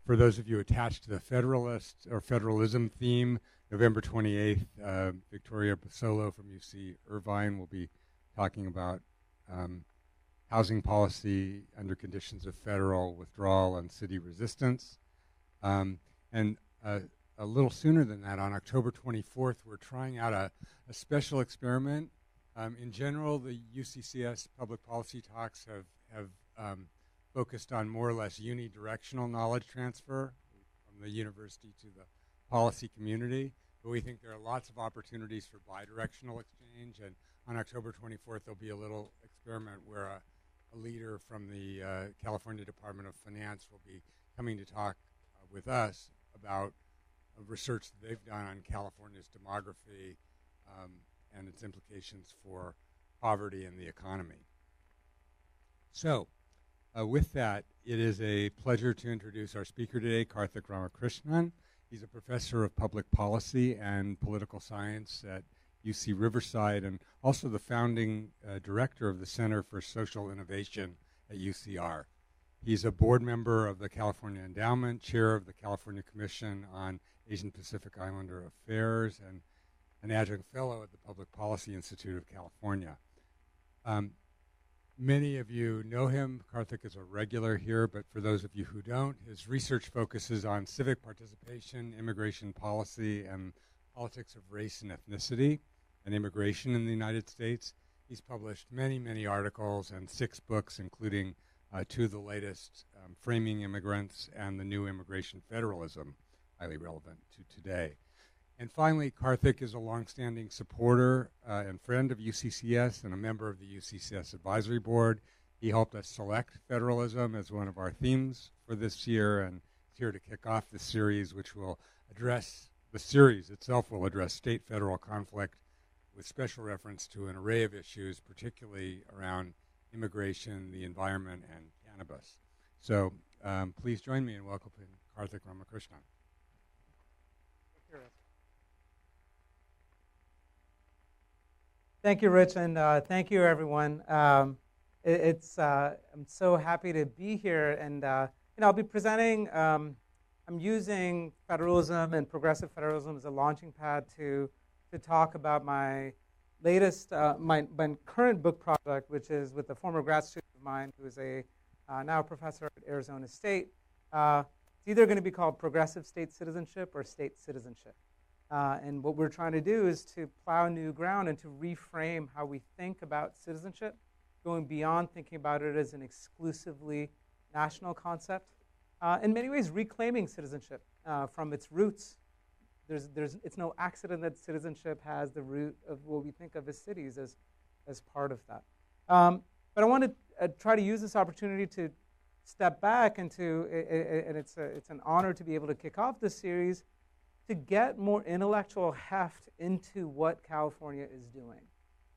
For those of you attached to the Federalist or Federalism theme, November 28th, Victoria Basolo from UC Irvine will be talking about housing policy under conditions of federal withdrawal and city resistance. And a little sooner than that, on October 24th, we're trying out a special experiment. In general, the UCCS public policy talks have focused on more or less unidirectional knowledge transfer from the university to the policy community. But we think there are lots of opportunities for bidirectional exchange. And on October 24th, there'll be a little experiment where a leader from the California Department of Finance will be coming to talk with us about research that they've done on California's demography and its implications for poverty and the economy. So, with that, it is a pleasure to introduce our speaker today, Karthik Ramakrishnan. He's a professor of public policy and political science at UC Riverside and also the founding director of the Center for Social Innovation at UCR. He's a board member of the California Endowment, chair of the California Commission on Asian Pacific Islander Affairs, and an adjunct fellow at the Public Policy Institute of California. Many of you know him. Karthik is a regular here, but for those of you who don't, his research focuses on civic participation, immigration policy, and politics of race and ethnicity, and immigration in the United States. He's published many, many articles and 6 books, including 2 of the latest, Framing Immigrants and The New Immigration Federalism, highly relevant to today. And finally, Karthik is a longstanding supporter and friend of UCCS and a member of the UCCS Advisory Board. He helped us select federalism as one of our themes for this year, and is here to kick off the series, which will address, the series itself will address state-federal conflict with special reference to an array of issues, particularly around immigration, the environment, and cannabis. So please join me in welcoming Karthik Ramakrishnan. Thank you, Rich, and thank you, everyone. I'm so happy to be here, and I'll be presenting. I'm using federalism and progressive federalism as a launching pad to talk about my latest, my current book project, which is with a former grad student of mine who is now a professor at Arizona State. It's either going to be called Progressive State Citizenship or State Citizenship. And what we're trying to do is to plow new ground and to reframe how we think about citizenship, going beyond thinking about it as an exclusively national concept. In many ways, reclaiming citizenship from its roots. It's no accident that citizenship has the root of what we think of as cities as part of that. But I want to try to use this opportunity to step back and it's an honor to be able to kick off this series, to get more intellectual heft into what California is doing.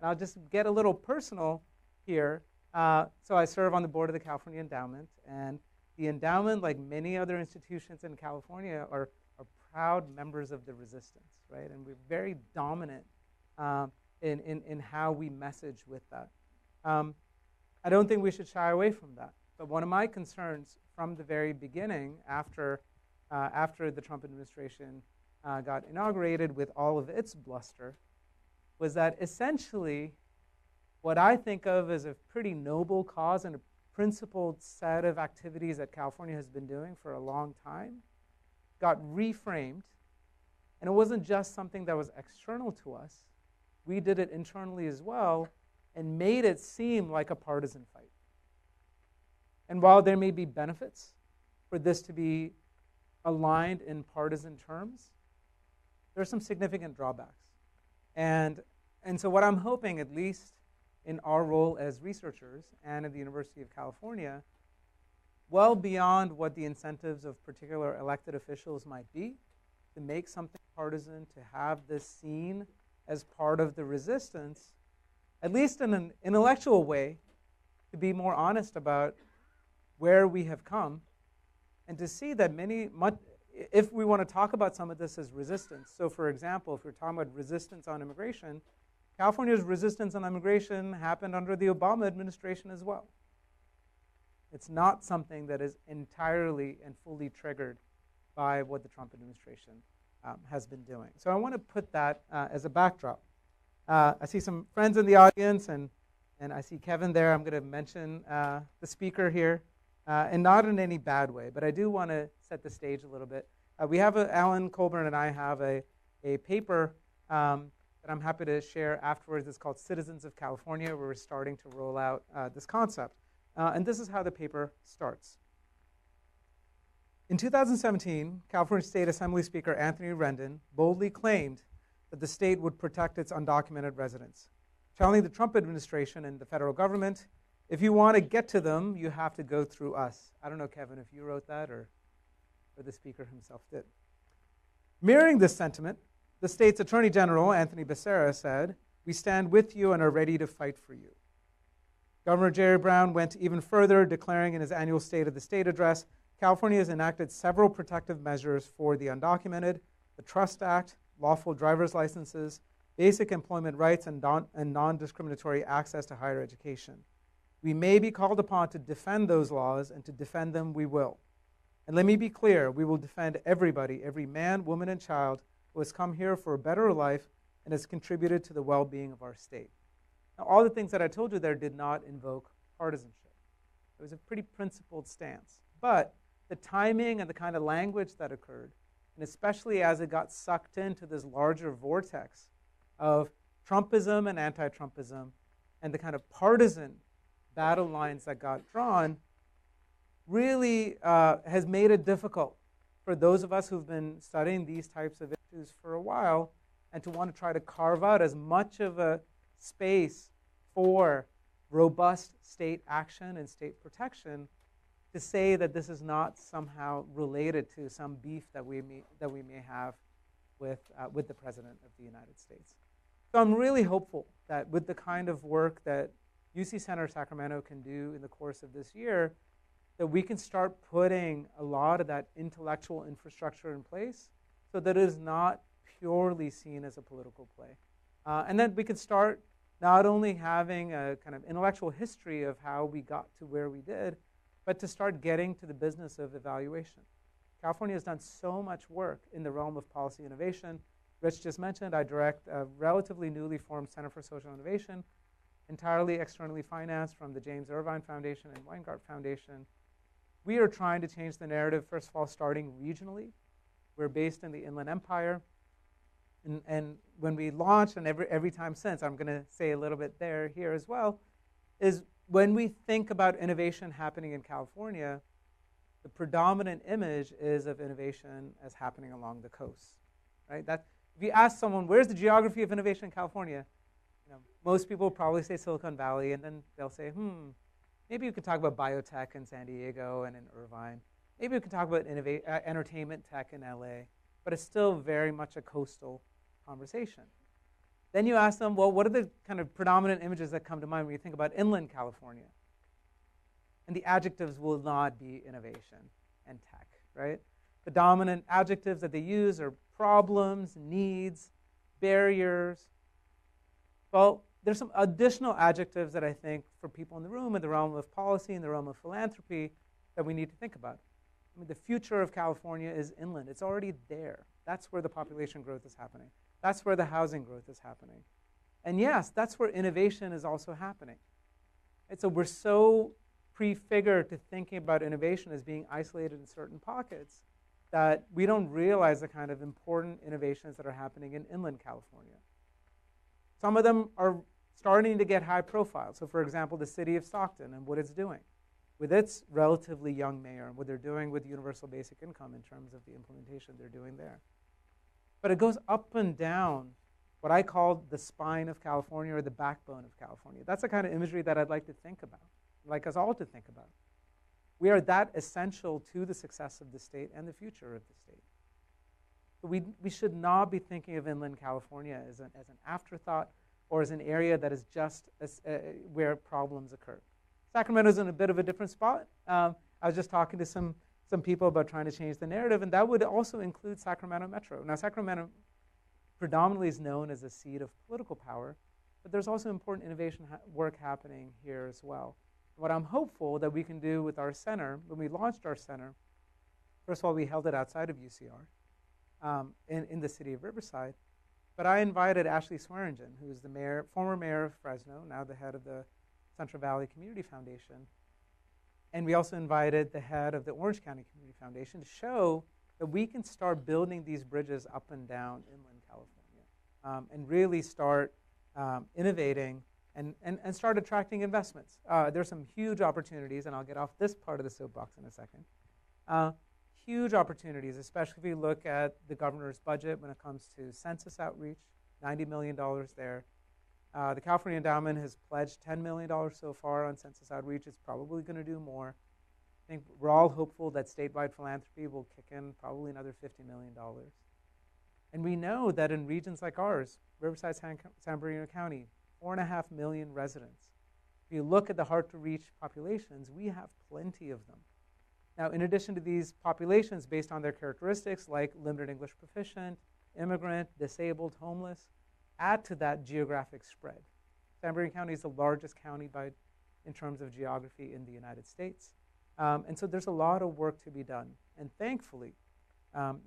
And I'll just get a little personal here. So I serve on the board of the California Endowment, and the endowment, like many other institutions in California, are proud members of the resistance, right? And we're very dominant in how we message with that. I don't think we should shy away from that. But one of my concerns from the very beginning, after the Trump administration got inaugurated with all of its bluster, was that essentially what I think of as a pretty noble cause and a principled set of activities that California has been doing for a long time got reframed. And it wasn't just something that was external to us. We did it internally as well and made it seem like a partisan fight. And while there may be benefits for this to be aligned in partisan terms, there are some significant drawbacks. And so what I'm hoping, at least in our role as researchers and at the University of California, well beyond what the incentives of particular elected officials might be, to make something partisan, to have this seen as part of the resistance, at least in an intellectual way, to be more honest about where we have come, and to see that if we want to talk about some of this as resistance. So for example, if we're talking about resistance on immigration, California's resistance on immigration happened under the Obama administration as well. It's not something that is entirely and fully triggered by what the Trump administration has been doing. So I want to put that as a backdrop. I see some friends in the audience, and I see Kevin there. I'm going to mention the speaker here, and not in any bad way, but I do want to set the stage a little bit. We have Alan Colburn and I have a paper that I'm happy to share afterwards. It's called Citizens of California, where we're starting to roll out this concept. And this is how the paper starts. In 2017, California State Assembly Speaker Anthony Rendon boldly claimed that the state would protect its undocumented residents, telling the Trump administration and the federal government, if you want to get to them, you have to go through us. I don't know, Kevin, if you wrote that or the speaker himself did. Mirroring this sentiment, the state's Attorney General, Anthony Becerra, said, we stand with you and are ready to fight for you. Governor Jerry Brown went even further, declaring in his annual State of the State address, California has enacted several protective measures for the undocumented, the Trust Act, lawful driver's licenses, basic employment rights, and non-discriminatory access to higher education. We may be called upon to defend those laws, and to defend them we will. And let me be clear, we will defend everybody, every man, woman, and child who has come here for a better life and has contributed to the well-being of our state. Now, all the things that I told you there did not invoke partisanship. It was a pretty principled stance. But the timing and the kind of language that occurred, and especially as it got sucked into this larger vortex of Trumpism and anti-Trumpism, and the kind of partisan battle lines that got drawn, really has made it difficult for those of us who've been studying these types of issues for a while and to want to try to carve out as much of a space for robust state action and state protection to say that this is not somehow related to some beef that we may have with the President of the United States. So I'm really hopeful that with the kind of work that UC Center Sacramento can do in the course of this year, that we can start putting a lot of that intellectual infrastructure in place so that it is not purely seen as a political play. And then we can start not only having a kind of intellectual history of how we got to where we did, but to start getting to the business of evaluation. California has done so much work in the realm of policy innovation. Rich just mentioned I direct a relatively newly formed Center for Social Innovation, entirely externally financed from the James Irvine Foundation and Weingart Foundation. We are trying to change the narrative, first of all, starting regionally. We're based in the Inland Empire. And when we launched, and every time since, I'm going to say a little bit here as well, is when we think about innovation happening in California, the predominant image is of innovation as happening along the coast, right? That if you ask someone, where's the geography of innovation in California? Most people will probably say Silicon Valley, and then they'll say, maybe you could talk about biotech in San Diego and in Irvine. Maybe we could talk about entertainment tech in LA, but it's still very much a coastal conversation. Then you ask them, well, what are the kind of predominant images that come to mind when you think about inland California? And the adjectives will not be innovation and tech, right? The dominant adjectives that they use are problems, needs, barriers. Well, there's some additional adjectives that I think for people in the room, in the realm of policy, in the realm of philanthropy, that we need to think about. I mean, the future of California is inland. It's already there. That's where the population growth is happening. That's where the housing growth is happening. And yes, that's where innovation is also happening. And so we're so prefigured to thinking about innovation as being isolated in certain pockets that we don't realize the kind of important innovations that are happening in inland California. Some of them are starting to get high profile. So for example, the city of Stockton and what it's doing with its relatively young mayor and what they're doing with universal basic income in terms of the implementation they're doing there. But it goes up and down what I call the spine of California or the backbone of California. That's the kind of imagery that I'd like to think about, like us all to think about. We are that essential to the success of the state and the future of the state. But we should not be thinking of inland California as an afterthought or as an area that is just where problems occur. Sacramento's in a bit of a different spot. I was just talking to some people about trying to change the narrative, and that would also include Sacramento Metro. Now, Sacramento predominantly is known as a seat of political power, but there's also important innovation work happening here as well. What I'm hopeful that we can do with our center, when we launched our center, first of all, we held it outside of UCR in the city of Riverside. But I invited Ashley Swearingen, who is the former mayor of Fresno, now the head of the Central Valley Community Foundation. And we also invited the head of the Orange County Community Foundation to show that we can start building these bridges up and down inland California and really start innovating and start attracting investments. There's some huge opportunities, and I'll get off this part of the soapbox in a second. Huge opportunities, especially if you look at the governor's budget when it comes to census outreach, $90 million there. The California Endowment has pledged $10 million so far on census outreach. It's probably going to do more. I think we're all hopeful that statewide philanthropy will kick in probably another $50 million. And we know that in regions like ours, Riverside, San Bernardino County, 4.5 million residents. If you look at the hard-to-reach populations, we have plenty of them. Now, in addition to these populations, based on their characteristics like limited English proficient, immigrant, disabled, homeless, add to that geographic spread. San Bernardino County is the largest county in terms of geography in the United States. And so there's a lot of work to be done. And thankfully,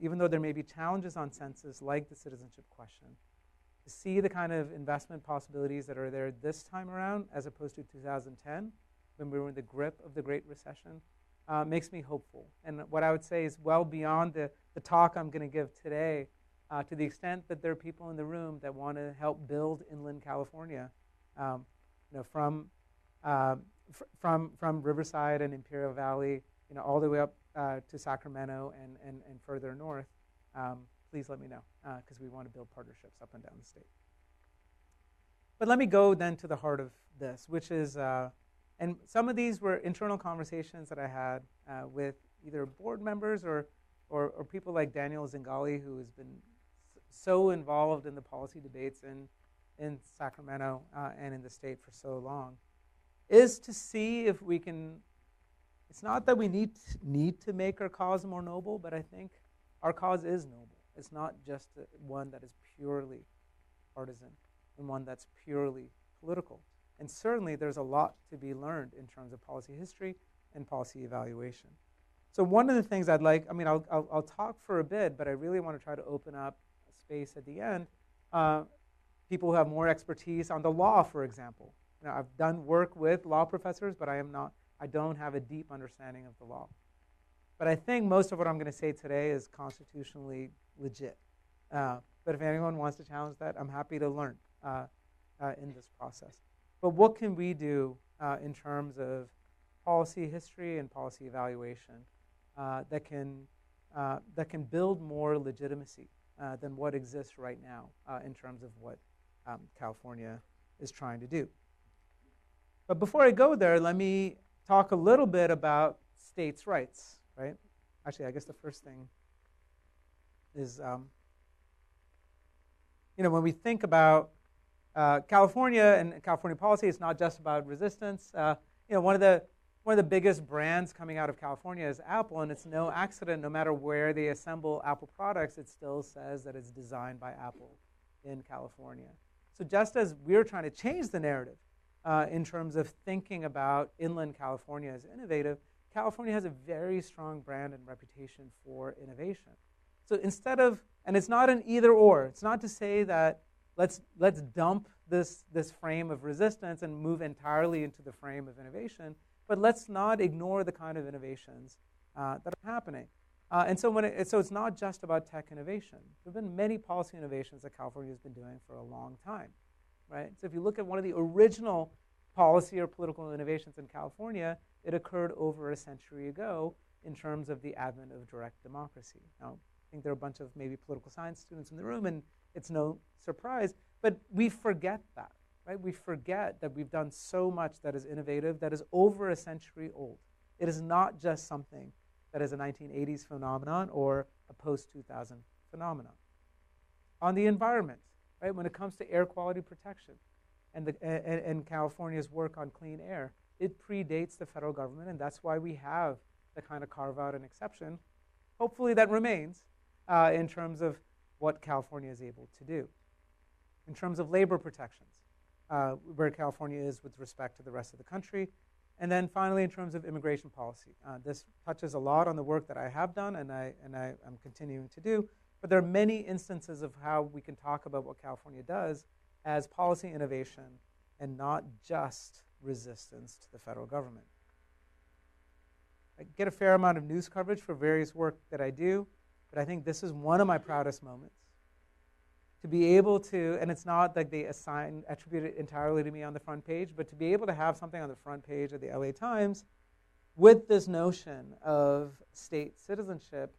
even though there may be challenges on census like the citizenship question, to see the kind of investment possibilities that are there this time around as opposed to 2010, when we were in the grip of the Great Recession, makes me hopeful. And what I would say is well beyond the talk I'm going to give today, to the extent that there are people in the room that want to help build inland California, from Riverside and Imperial Valley, all the way up to Sacramento and further north, please let me know, because we want to build partnerships up and down the state. But let me go then to the heart of this, which is, and some of these were internal conversations that I had with either board members or people like Daniel Zingali, who has been so involved in the policy debates in Sacramento and in the state for so long, is to see if we can. It's not that we need to make our cause more noble, but I think our cause is noble. It's not just one that is purely partisan and one that's purely political. And certainly there's a lot to be learned in terms of policy history and policy evaluation. So one of the things I'd like, I'll talk for a bit, but I really want to try to open up a space at the end. People who have more expertise on the law, for example. I've done work with law professors, but I don't have a deep understanding of the law. But I think most of what I'm going to say today is constitutionally legit. But if anyone wants to challenge that, I'm happy to learn in this process. But what can we do in terms of policy history and policy evaluation that can build more legitimacy than what exists right now in terms of what California is trying to do? But before I go there, let me talk a little bit about states' rights, right? Actually, I guess the first thing is, when we think about California and California policy, it's not just about resistance. One of the biggest brands coming out of California is Apple, and it's no accident. No matter where they assemble Apple products, it still says that it's designed by Apple in California. So just as we're trying to change the narrative in terms of thinking about inland California as innovative, California has a very strong brand and reputation for innovation. So instead of, and it's not an either or. It's not to say that let's dump this frame of resistance and move entirely into the frame of innovation, but let's not ignore the kind of innovations that are happening. And so it's not just about tech innovation. There have been many policy innovations that California has been doing for a long time, right? So if you look at one of the original policy or political innovations in California, it occurred over a century ago in terms of the advent of direct democracy. Now, I think there are a bunch of maybe political science students in the room, and it's no surprise, but we forget that, right? We forget that we've done so much that is innovative, that is over a century old. It is not just something that is a 1980s phenomenon or a post-2000 phenomenon. On the environment, right, when it comes to air quality protection and California's work on clean air, it predates the federal government, and that's why we have the kind of carve-out and exception. Hopefully that remains in terms of what California is able to do. In terms of labor protections, where California is with respect to the rest of the country, And then finally, in terms of immigration policy, this touches a lot on the work that I have done and I'm continuing to do. But there are many instances of how we can talk about what California does as policy innovation and not just resistance to the federal government. I get a fair amount of news coverage for various work that I do, but I think this is one of my proudest moments. To be able to, and it's not like they attribute it entirely to me on the front page, but to be able to have something on the front page of the LA Times with this notion of state citizenship,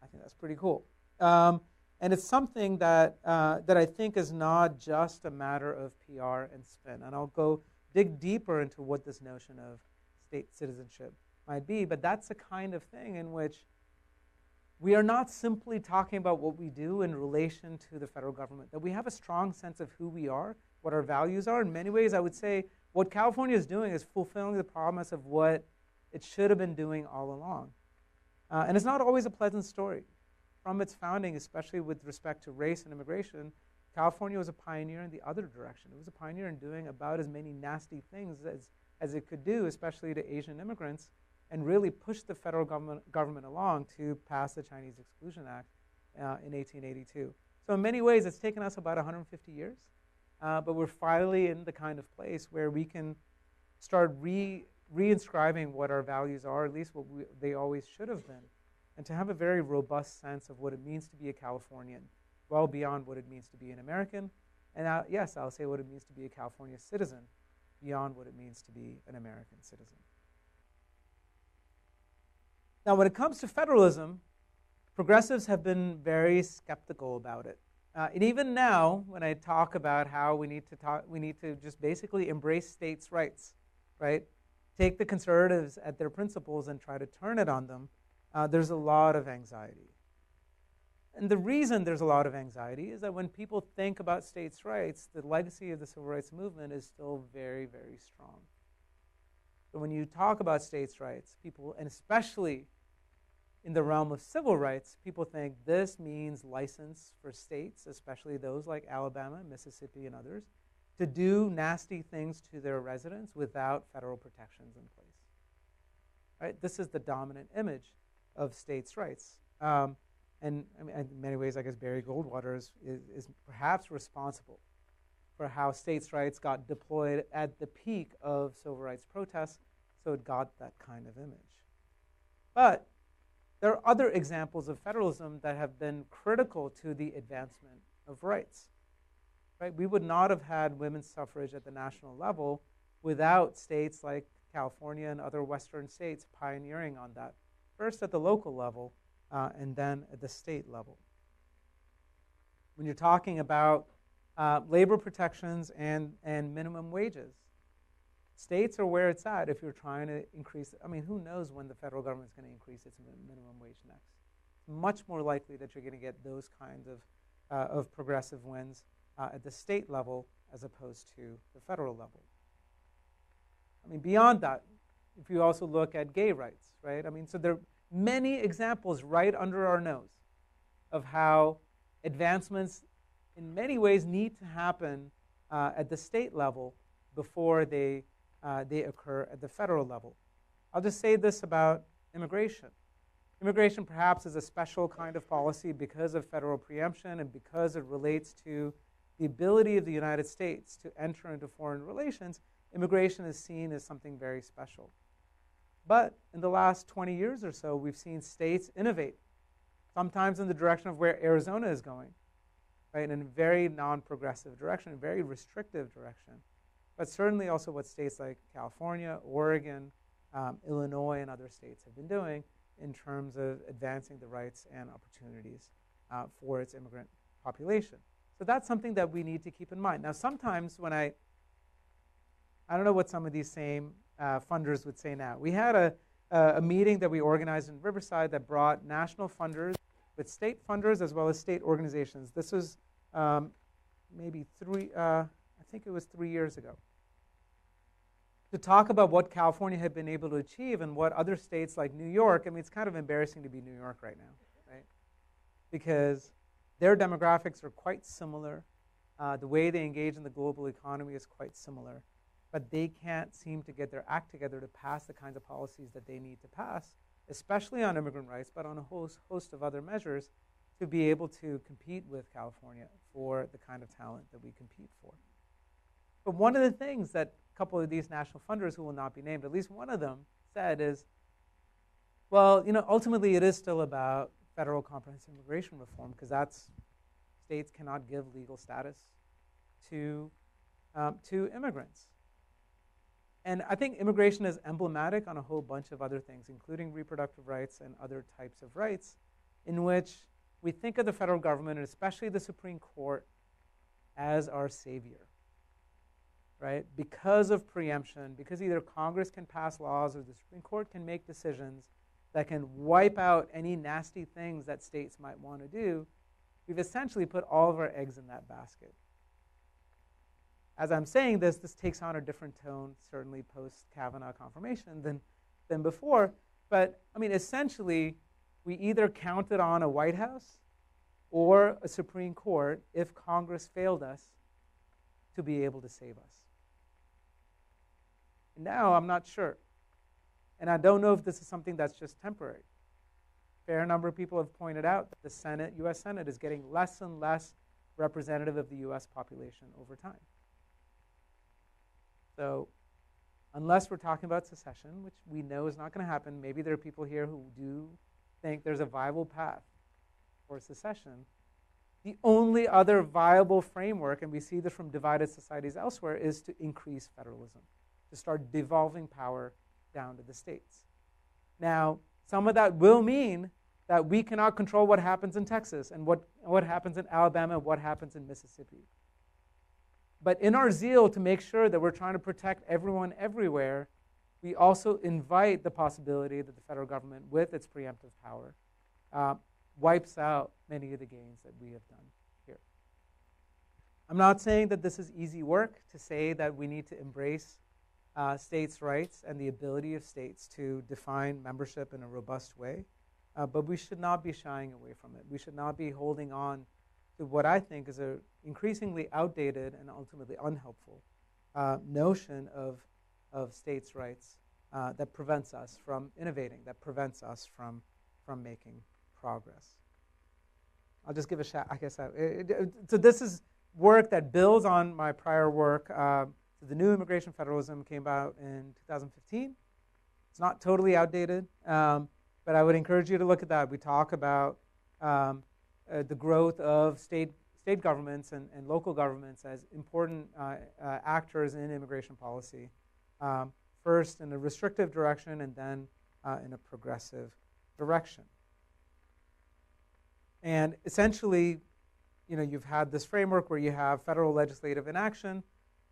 I think that's pretty cool. And it's something that I think is not just a matter of PR and spin. And I'll go dig deeper into what this notion of state citizenship might be, but that's the kind of thing in which we are not simply talking about what we do in relation to the federal government, that we have a strong sense of who we are, what our values are. In many ways, I would say what California is doing is fulfilling the promise of what it should have been doing all along. And it's not always a pleasant story. From its founding, especially with respect to race and immigration, California was a pioneer in the other direction. It was a pioneer in doing about as many nasty things as it could do, especially to Asian immigrants, and really pushed the federal government along to pass the Chinese Exclusion Act in 1882. So in many ways, it's taken us about 150 years, but we're finally in the kind of place where we can start reinscribing what our values are, at least what they always should have been, and to have a very robust sense of what it means to be a Californian, well beyond what it means to be an American, and yes, I'll say what it means to be a California citizen, beyond what it means to be an American citizen. Now, when it comes to federalism, progressives have been very skeptical about it. And even now, when I talk about how we need to just basically embrace states' rights, right? Take the conservatives at their principles and try to turn it on them, there's a lot of anxiety. And the reason there's a lot of anxiety is that when people think about states' rights, the legacy of the civil rights movement is still very, very strong. So when you talk about states' rights, people, and especially in the realm of civil rights, people think this means license for states, especially those like Alabama, Mississippi, and others, to do nasty things to their residents without federal protections in place. Right? This is the dominant image of states' rights. And I mean, in many ways, I guess Barry Goldwater is perhaps responsible for how states' rights got deployed at the peak of civil rights protests, so it got that kind of image. But there are other examples of federalism that have been critical to the advancement of rights. Right? We would not have had women's suffrage at the national level without states like California and other Western states pioneering on that, first at the local level and then at the state level. When you're talking about labor protections and minimum wages, states are where it's at if you're trying to increase. I mean, who knows when the federal government is going to increase its minimum wage next? It's much more likely that you're going to get those kinds of progressive wins at the state level as opposed to the federal level. I mean, beyond that, if you also look at gay rights, right? I mean, so there are many examples right under our nose of how advancements in many ways need to happen at the state level before they occur at the federal level. I'll just say this about immigration. Immigration perhaps is a special kind of policy because of federal preemption and because it relates to the ability of the United States to enter into foreign relations. Immigration is seen as something very special. But in the last 20 years or so, we've seen states innovate, sometimes in the direction of where Arizona is going, right, in a very non-progressive direction, a very restrictive direction. But certainly also what states like California, Oregon, Illinois, and other states have been doing in terms of advancing the rights and opportunities for its immigrant population. So that's something that we need to keep in mind. Now, sometimes when I don't know what some of these same funders would say now. We had a meeting that we organized in Riverside that brought national funders with state funders as well as state organizations. This was maybe I think it was 3 years ago, to talk about what California had been able to achieve and what other states like New York. I mean, it's kind of embarrassing to be New York right now, right? Because their demographics are quite similar. The way they engage in the global economy is quite similar. but they can't seem to get their act together to pass the kinds of policies that they need to pass, especially on immigrant rights, but on a host of other measures, to be able to compete with California for the kind of talent that we compete for. But one of the things that a couple of these national funders who will not be named, at least one of them, said is, well, ultimately it is still about federal comprehensive immigration reform, because states cannot give legal status to immigrants. And I think immigration is emblematic on a whole bunch of other things, including reproductive rights and other types of rights, in which we think of the federal government, and especially the Supreme Court, as our savior, right? Because of preemption, because either Congress can pass laws or the Supreme Court can make decisions that can wipe out any nasty things that states might want to do, we've essentially put all of our eggs in that basket. As I'm saying this takes on a different tone, certainly post-Kavanaugh confirmation than before. But, essentially, we either counted on a White House or a Supreme Court if Congress failed us to be able to save us. And now I'm not sure. And I don't know if this is something that's just temporary. A fair number of people have pointed out that the U.S. Senate is getting less and less representative of the U.S. population over time. So unless we're talking about secession, which we know is not going to happen, maybe there are people here who do think there's a viable path for secession. The only other viable framework, and we see this from divided societies elsewhere, is to increase federalism, to start devolving power down to the states. Now, some of that will mean that we cannot control what happens in Texas and what happens in Alabama and what happens in Mississippi. But in our zeal to make sure that we're trying to protect everyone everywhere, we also invite the possibility that the federal government, with its preemptive power, wipes out many of the gains that we have done here. I'm not saying that this is easy work, to say that we need to embrace states' rights and the ability of states to define membership in a robust way, but we should not be shying away from it. We should not be holding on to what I think is an increasingly outdated and ultimately unhelpful notion of states' rights that prevents us from innovating, that prevents us from making progress. I'll just give a shout. I guess so. This is work that builds on my prior work. So the new Immigration Federalism came out in 2015. It's not totally outdated, but I would encourage you to look at that. We talk about the growth of state governments and local governments as important actors in immigration policy, first in a restrictive direction and then in a progressive direction. And essentially, you've had this framework where you have federal legislative inaction,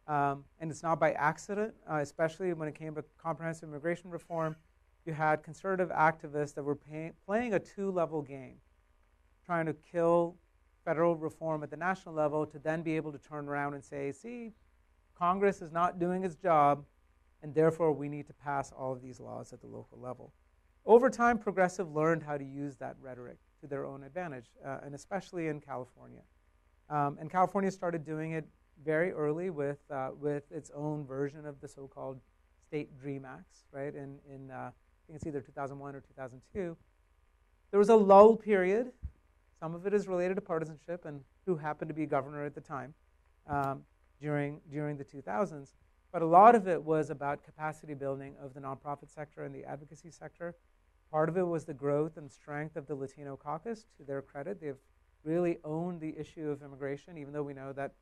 and it's not by accident, especially when it came to comprehensive immigration reform. You had conservative activists that were playing a two-level game, trying to kill federal reform at the national level to then be able to turn around and say, see, Congress is not doing its job, and therefore we need to pass all of these laws at the local level. Over time, progressive learned how to use that rhetoric to their own advantage, and especially in California. And California started doing it very early with its own version of the so-called State Dream Acts, right? In I think it's either 2001 or 2002. There was a lull period. Some of it is related to partisanship and who happened to be governor at the time during the 2000s. But a lot of it was about capacity building of the nonprofit sector and the advocacy sector. Part of it was the growth and strength of the Latino caucus. To their credit, they've really owned the issue of immigration, even though we know that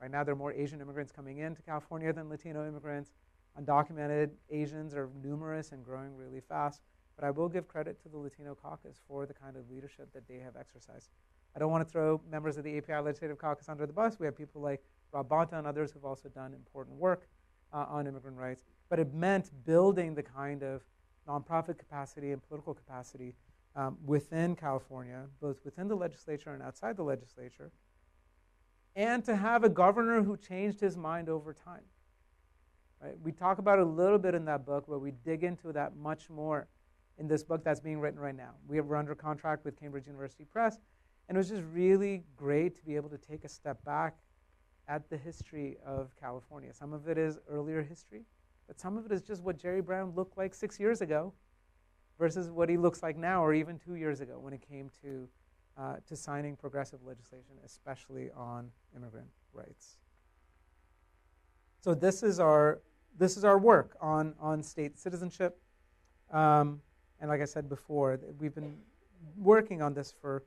right now there are more Asian immigrants coming into California than Latino immigrants. Undocumented Asians are numerous and growing really fast. But I will give credit to the Latino caucus for the kind of leadership that they have exercised. I don't want to throw members of the API Legislative Caucus under the bus. We have people like Rob Bonta and others who've also done important work on immigrant rights. But it meant building the kind of nonprofit capacity and political capacity within California, both within the legislature and outside the legislature, and to have a governor who changed his mind over time. Right? We talk about it a little bit in that book, but we dig into that much more in this book that's being written right now. We're under contract with Cambridge University Press, and it was just really great to be able to take a step back at the history of California. Some of it is earlier history, but some of it is just what Jerry Brown looked like 6 years ago versus what he looks like now, or even 2 years ago when it came to signing progressive legislation, especially on immigrant rights. So this is our work on state citizenship, and like I said before, we've been working on this for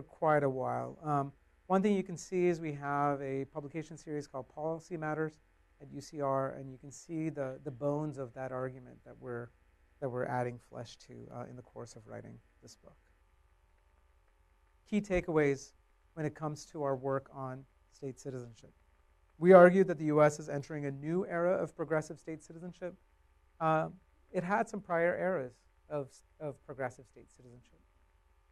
quite a while. One thing you can see is we have a publication series called Policy Matters at UCR, and you can see the bones of that argument that we're adding flesh to in the course of writing this book. Key takeaways when it comes to our work on state citizenship. We argue that the U.S. is entering a new era of progressive state citizenship. It had some prior eras of progressive state citizenship.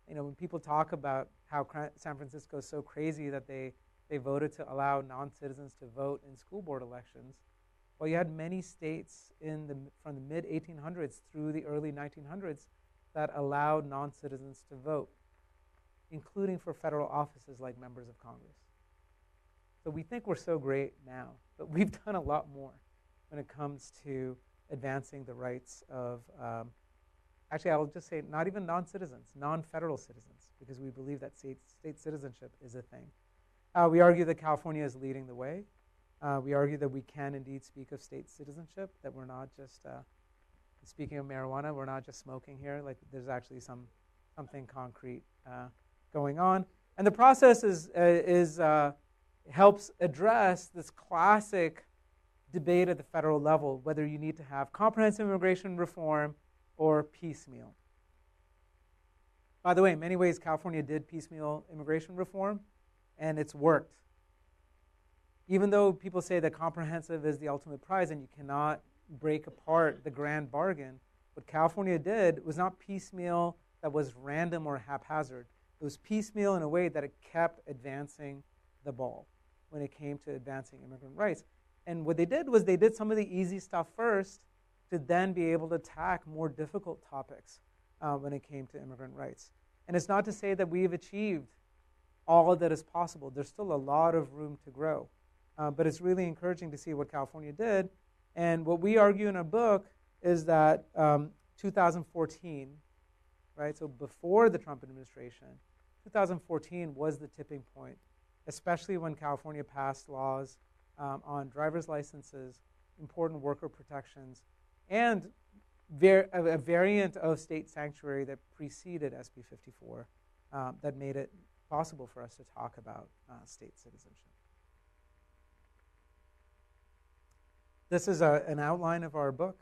You know, when people talk about how San Francisco is so crazy that they voted to allow non-citizens to vote in school board elections, well, you had many states from the mid-1800s through the early 1900s that allowed non-citizens to vote, including for federal offices like members of Congress. So we think we're so great now, but we've done a lot more when it comes to advancing the rights of, actually I'll just say not even non-citizens, non-federal citizens, because we believe that state citizenship is a thing. We argue that California is leading the way. We argue that we can indeed speak of state citizenship, that we're not just, speaking of marijuana, we're not just smoking here, like there's actually something concrete going on. And the process helps address this classic debate at the federal level, whether you need to have comprehensive immigration reform or piecemeal. By the way, in many ways, California did piecemeal immigration reform, and it's worked. Even though people say that comprehensive is the ultimate prize and you cannot break apart the grand bargain, what California did was not piecemeal that was random or haphazard. It was piecemeal in a way that it kept advancing the ball when it came to advancing immigrant rights. And what they did was they did some of the easy stuff first to then be able to attack more difficult topics when it came to immigrant rights. And it's not to say that we've achieved all that is possible. There's still a lot of room to grow. But it's really encouraging to see what California did. And what we argue in our book is that 2014, right, so before the Trump administration, 2014 was the tipping point, especially when California passed laws on driver's licenses, important worker protections, and a variant of state sanctuary that preceded SB 54 that made it possible for us to talk about state citizenship. This is an outline of our book.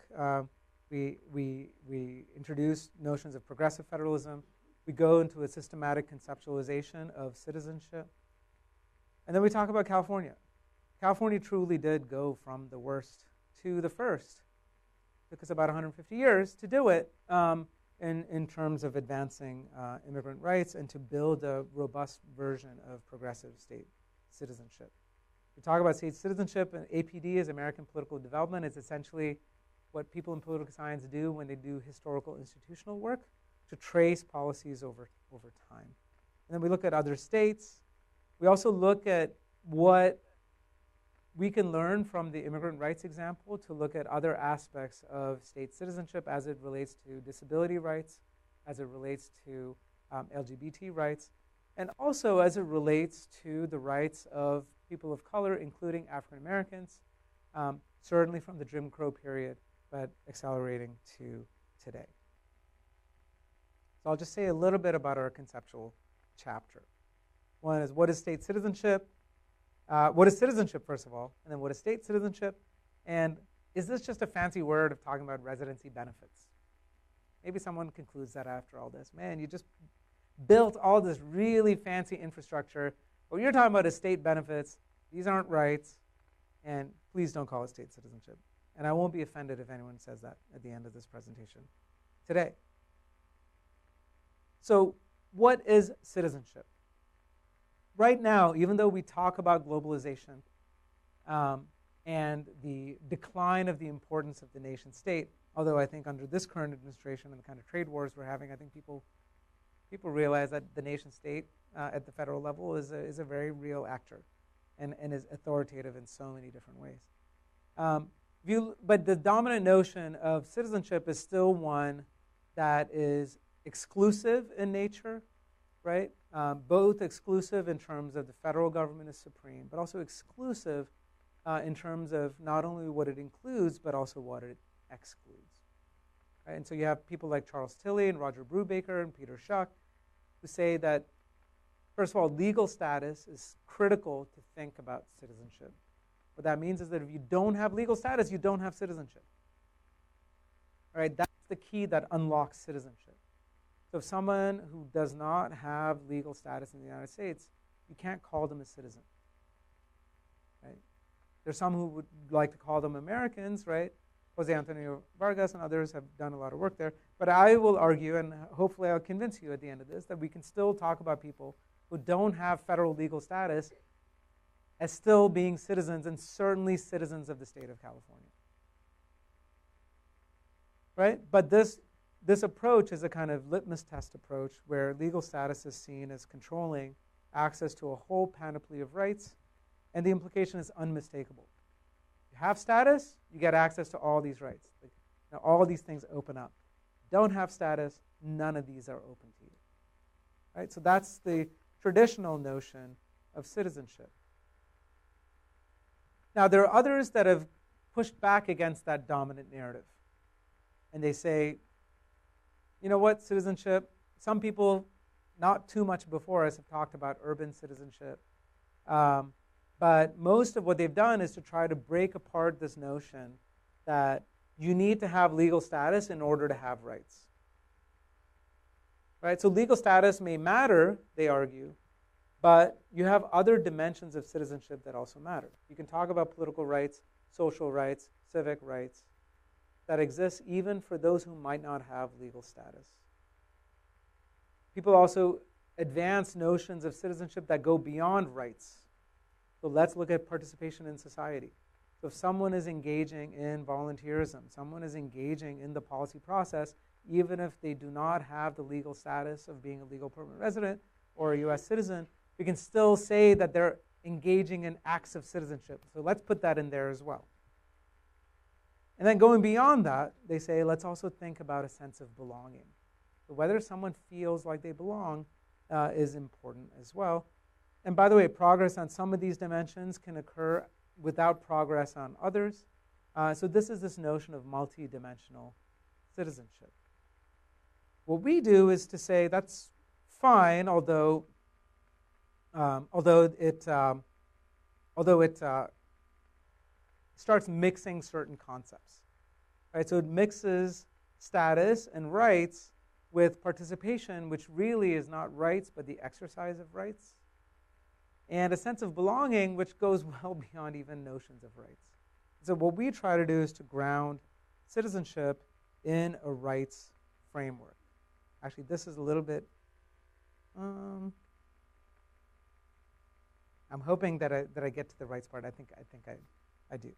We introduce notions of progressive federalism. We go into a systematic conceptualization of citizenship. And then we talk about California. California truly did go from the worst to the first. It took us about 150 years to do it in terms of advancing immigrant rights and to build a robust version of progressive state citizenship. We talk about state citizenship, and APD is American Political Development. It's essentially what people in political science do when they do historical institutional work to trace policies over time. And then we look at other states. We also look at what we can learn from the immigrant rights example to look at other aspects of state citizenship as it relates to disability rights, as it relates to LGBT rights, and also as it relates to the rights of people of color, including African Americans, certainly from the Jim Crow period, but accelerating to today. So I'll just say a little bit about our conceptual chapter. One is, what is state citizenship? What is citizenship, first of all? And then what is state citizenship? And is this just a fancy word of talking about residency benefits? Maybe someone concludes that after all this. Man, you just built all this really fancy infrastructure. What you're talking about is state benefits. These aren't rights. And please don't call it state citizenship. And I won't be offended if anyone says that at the end of this presentation today. So what is citizenship? Right now, even though we talk about globalization and the decline of the importance of the nation state, although I think under this current administration and the kind of trade wars we're having, I think people realize that the nation state at the federal level is a very real actor. and is authoritative in so many different ways. But the dominant notion of citizenship is still one that is exclusive in nature, right? Both exclusive in terms of the federal government is supreme, but also exclusive in terms of not only what it includes, but also what it excludes. Right? And so you have people like Charles Tilly and Roger Brubaker and Peter Schuck who say that, first of all, legal status is critical to think about citizenship. What that means is that if you don't have legal status, you don't have citizenship. All right, that's the key that unlocks citizenship. So if someone who does not have legal status in the United States, you can't call them a citizen. Right? There's some who would like to call them Americans, right? Jose Antonio Vargas and others have done a lot of work there. But I will argue, and hopefully I'll convince you at the end of this, that we can still talk about people who don't have federal legal status as still being citizens, and certainly citizens of the state of California. Right? But this approach is a kind of litmus test approach where legal status is seen as controlling access to a whole panoply of rights, and the implication is unmistakable. You have status, you get access to all these rights. Now, all these things open up. Don't have status, none of these are open to you. Right? So that's the traditional notion of citizenship. Now, there are others that have pushed back against that dominant narrative. And they say, you know what, citizenship, some people, not too much before us, have talked about urban citizenship. But most of what they've done is to try to break apart this notion that you need to have legal status in order to have rights. Right? So legal status may matter, they argue, but you have other dimensions of citizenship that also matter. You can talk about political rights, social rights, civic rights that exist even for those who might not have legal status. People also advance notions of citizenship that go beyond rights. So let's look at participation in society. So if someone is engaging in volunteerism, someone is engaging in the policy process, even if they do not have the legal status of being a legal permanent resident or a U.S. citizen, we can still say that they're engaging in acts of citizenship. So let's put that in there as well. And then going beyond that, they say, let's also think about a sense of belonging. So whether someone feels like they belong is important as well. And by the way, progress on some of these dimensions can occur without progress on others. So this is this notion of multidimensional citizenship. What we do is to say that's fine, although it starts mixing certain concepts. Right? So it mixes status and rights with participation, which really is not rights, but the exercise of rights, and a sense of belonging, which goes well beyond even notions of rights. So what we try to do is to ground citizenship in a rights framework. Actually, this is a little bit, I'm hoping that I get to the rights part. I think I do.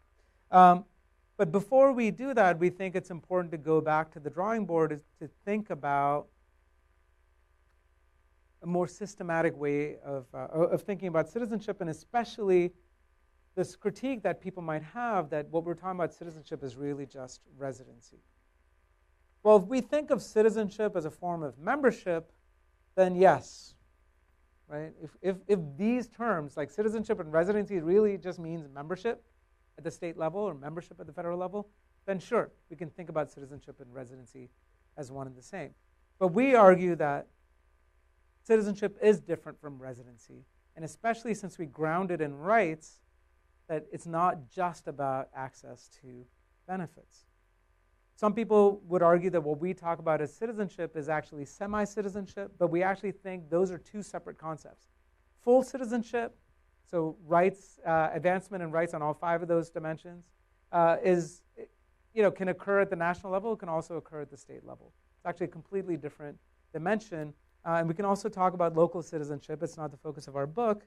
But before we do that, we think it's important to go back to the drawing board to think about a more systematic way of thinking about citizenship, and especially this critique that people might have that what we're talking about citizenship is really just residency. Well, if we think of citizenship as a form of membership, then yes, right? If these terms, like citizenship and residency, really just means membership at the state level or membership at the federal level, then sure, we can think about citizenship and residency as one and the same. But we argue that citizenship is different from residency, and especially since we ground it in rights, that it's not just about access to benefits. Some people would argue that what we talk about as citizenship is actually semi-citizenship, but we actually think those are two separate concepts. Full citizenship, so rights, advancement and rights on all five of those dimensions, can occur at the national level, it can also occur at the state level. It's actually a completely different dimension. And we can also talk about local citizenship. It's not the focus of our book,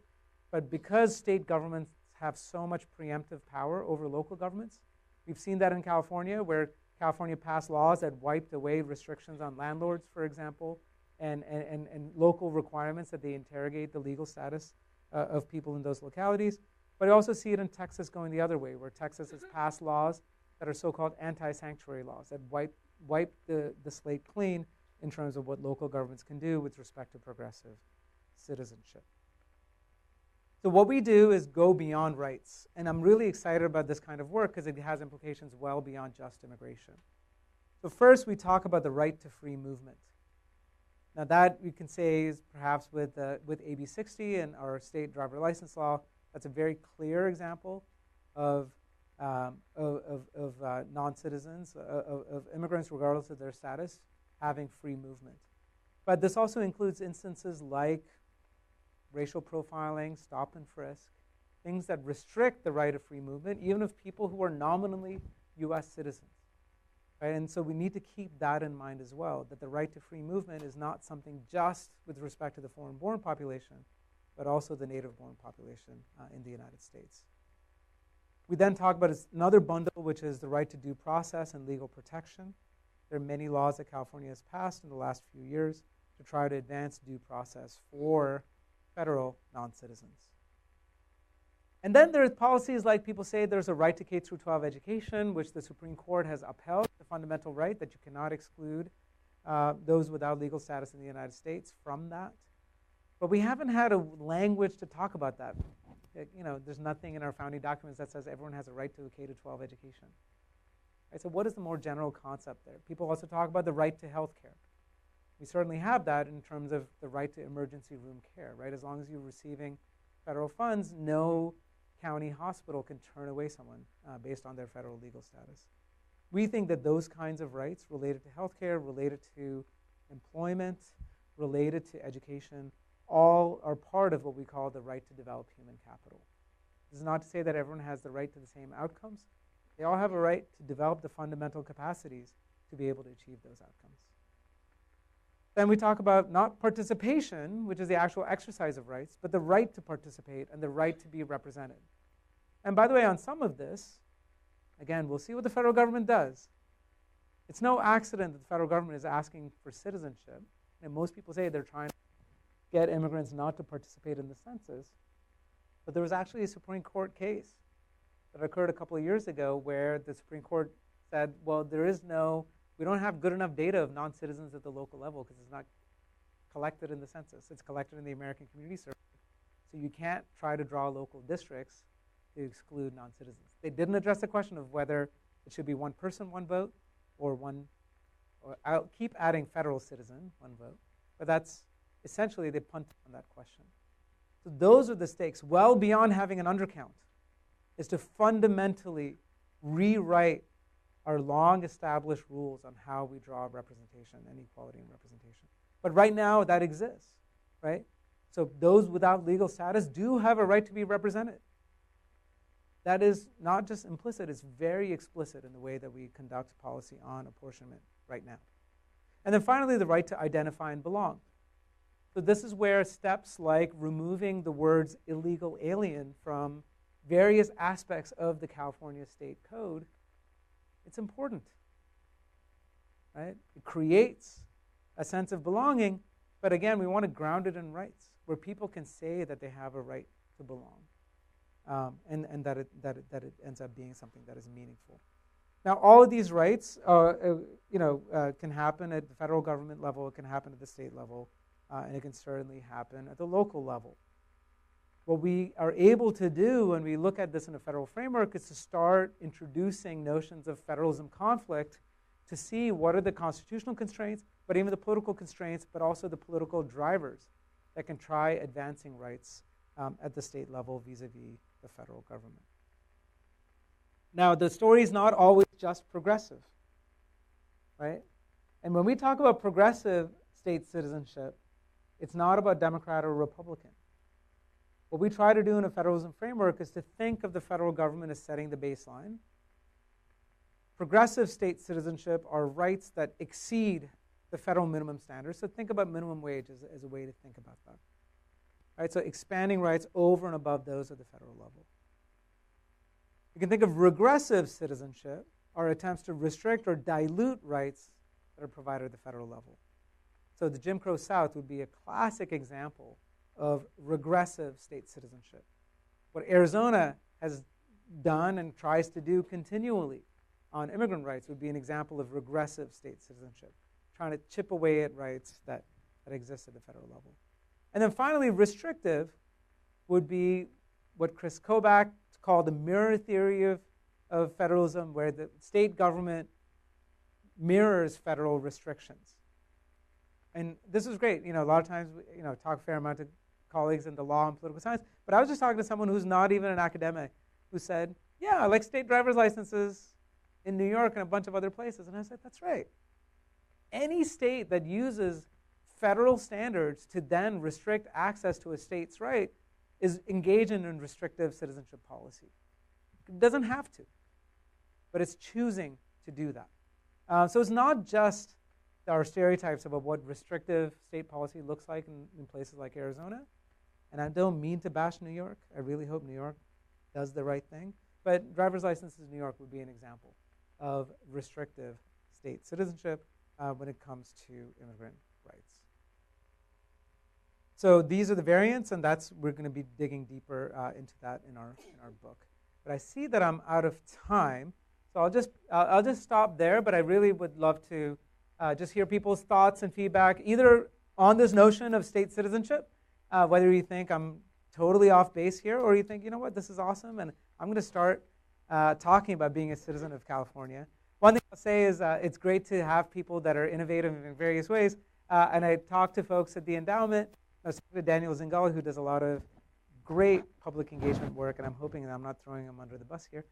but because state governments have so much preemptive power over local governments, we've seen that in California, where California passed laws that wiped away restrictions on landlords, for example, and local requirements that they interrogate the legal status of people in those localities. But I also see it in Texas going the other way, where Texas has passed laws that are so-called anti-sanctuary laws that wipe the slate clean in terms of what local governments can do with respect to progressive citizenship. So what we do is go beyond rights. And I'm really excited about this kind of work because it has implications well beyond just immigration. So first, we talk about the right to free movement. Now that we can say is perhaps with AB 60 and our state driver license law, that's a very clear example of non-citizens, of immigrants, regardless of their status, having free movement. But this also includes instances like racial profiling, stop and frisk, things that restrict the right of free movement, even of people who are nominally U.S. citizens. Right? And so we need to keep that in mind as well, that the right to free movement is not something just with respect to the foreign-born population, but also the native-born population in the United States. We then talk about another bundle, which is the right to due process and legal protection. There are many laws that California has passed in the last few years to try to advance due process for federal non-citizens. And then there's policies like people say there's a right to K through 12 education, which the Supreme Court has upheld, the fundamental right that you cannot exclude those without legal status in the United States from that. But we haven't had a language to talk about that. There's nothing in our founding documents that says everyone has a right to a K to 12 education. Right, so what is the more general concept there? People also talk about the right to health care. We certainly have that in terms of the right to emergency room care, right? As long as you're receiving federal funds, no county hospital can turn away someone based on their federal legal status. We think that those kinds of rights related to healthcare, related to employment, related to education, all are part of what we call the right to develop human capital. This is not to say that everyone has the right to the same outcomes. They all have a right to develop the fundamental capacities to be able to achieve those outcomes. Then we talk about not participation, which is the actual exercise of rights, but the right to participate and the right to be represented. And by the way, on some of this, again, we'll see what the federal government does. It's no accident that the federal government is asking for citizenship. And most people say they're trying to get immigrants not to participate in the census. But there was actually a Supreme Court case that occurred a couple of years ago where the Supreme Court said, well, we don't have good enough data of non-citizens at the local level because it's not collected in the census. It's collected in the American Community Survey. So you can't try to draw local districts to exclude non-citizens. They didn't address the question of whether it should be one person, one vote, or I'll keep adding federal citizen, one vote. But that's essentially, they punted on that question. So those are the stakes, well beyond having an undercount, is to fundamentally rewrite our long-established rules on how we draw representation and equality in representation. But right now, that exists, right? So those without legal status do have a right to be represented. That is not just implicit, it's very explicit in the way that we conduct policy on apportionment right now. And then finally, the right to identify and belong. So this is where steps like removing the words illegal alien from various aspects of the California State Code, it's important, right? It creates a sense of belonging, but again, we want to ground it in rights, where people can say that they have a right to belong, and that it ends up being something that is meaningful. Now, all of these rights, can happen at the federal government level, it can happen at the state level, and it can certainly happen at the local level. What we are able to do when we look at this in a federal framework is to start introducing notions of federalism conflict to see what are the constitutional constraints, but even the political constraints, but also the political drivers that can try advancing rights at the state level vis-a-vis the federal government. Now, the story is not always just progressive, right? And when we talk about progressive state citizenship, it's not about Democrat or Republican. What we try to do in a federalism framework is to think of the federal government as setting the baseline. Progressive state citizenship are rights that exceed the federal minimum standards. So think about minimum wage as a way to think about that. Right? So expanding rights over and above those at the federal level. You can think of regressive citizenship are attempts to restrict or dilute rights that are provided at the federal level. So the Jim Crow South would be a classic example of regressive state citizenship. What Arizona has done and tries to do continually on immigrant rights would be an example of regressive state citizenship, trying to chip away at rights that exist at the federal level. And then finally, restrictive would be what Chris Kobach called the mirror theory of federalism, where the state government mirrors federal restrictions. And this is great. A lot of times, talk a fair amount to colleagues in the law and political science, but I was just talking to someone who's not even an academic who said, yeah, I like state driver's licenses in New York and a bunch of other places. And I said, that's right. Any state that uses federal standards to then restrict access to a state's right is engaging in restrictive citizenship policy. It doesn't have to, but it's choosing to do that. So it's not just our stereotypes about what restrictive state policy looks like in places like Arizona. And I don't mean to bash New York. I really hope New York does the right thing. But driver's licenses in New York would be an example of restrictive state citizenship when it comes to immigrant rights. So these are the variants, and we're going to be digging deeper into that in our book. But I see that I'm out of time, so I'll just stop there. But I really would love to just hear people's thoughts and feedback, either on this notion of state citizenship, whether you think I'm totally off base here, or you think, you know what, this is awesome, and I'm going to start talking about being a citizen of California. One thing I'll say is it's great to have people that are innovative in various ways. And I talked to folks at the endowment. I was talking to Daniel Zingal, who does a lot of great public engagement work, and I'm hoping that I'm not throwing him under the bus here.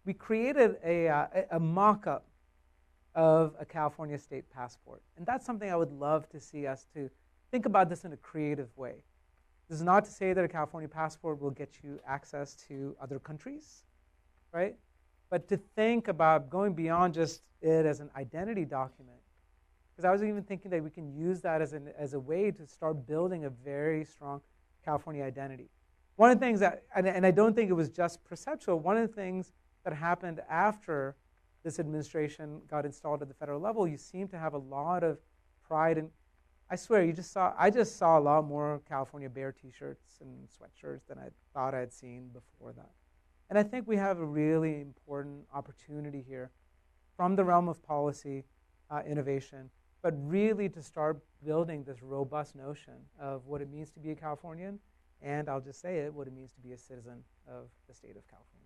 We created a mock-up of a California state passport. And that's something I would love to see us to think about this in a creative way. This is not to say that a California passport will get you access to other countries, right? But to think about going beyond just it as an identity document. Because I was even thinking that we can use that as a way to start building a very strong California identity. One of the things that, and I don't think it was just perceptual, one of the things that happened after this administration got installed at the federal level, you seem to have a lot of pride. And I swear, I just saw a lot more California Bear t-shirts and sweatshirts than I thought I had seen before that. And I think we have a really important opportunity here from the realm of policy, innovation, but really to start building this robust notion of what it means to be a Californian, and I'll just say it, what it means to be a citizen of the state of California.